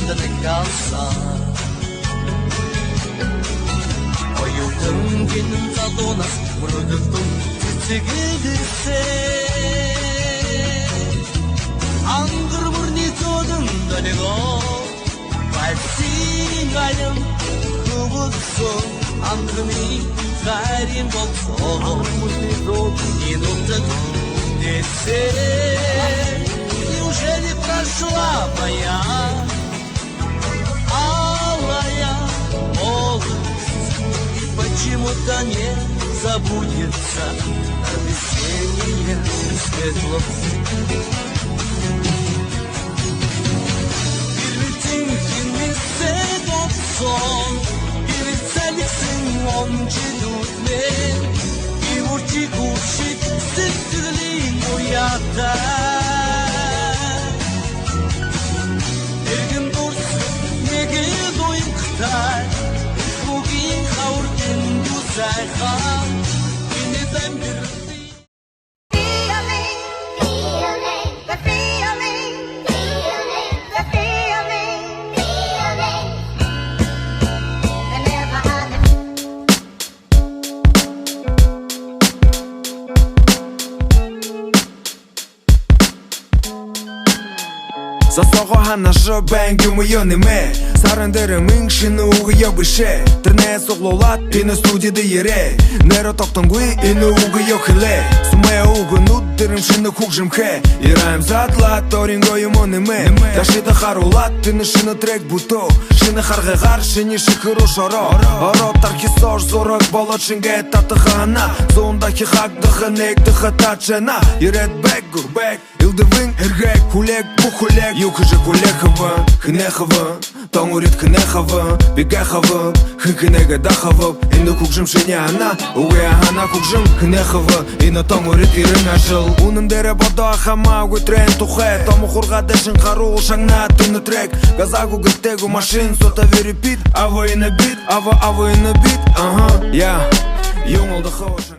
сендірі қалса Оюлдың кенін залуна Мұрыдықтың тетігілдісе Аңғыр бұрни тодың далего Пальсингалым күбіксің Аңғымей қарим болсың Минуттың десе Неужели прошла моя алая молодость И почему-то не забудется Весенняя светлость И урчик сеттірлейін ұятта Егін дұрсын неге дойын қытай Бүгін қауырден дүзайға Енеден бір Засого хана жобен гюмойониме Сарандыры мыңшыны уғы йобыше Тірне соғлолат пені студиды ере Неро тоқтонгуи ины уғы йохиле Сумая уғы нуддырым шыны хукжымхе Ираем затлат торинго юмониме Дашиды харулат тыны шыны трек буто Шыны харғығар шыны шықыру шоро Оро тархи сош зорық болот шынге татыхана Зондахи хагдығы нектіхы татшына Ерет бек гурбек Илдывың эргек хулек бухулек Юкыжы кулехывы, хынехывы Тоңурит хынехывы, бегехывы Хынкынеге дахывып Инды кукжым шыняна Уге ахана кукжым хынехывы Ины тоңурит ирын ажыл Унымдері бодо ахама Гутрен тухе Тому хурға дэшін қару Шаңна тыны трек Газагу гыттегу машин Сота верипит Аво ины бит Аво ины бит Ага, я Юңылды хывышын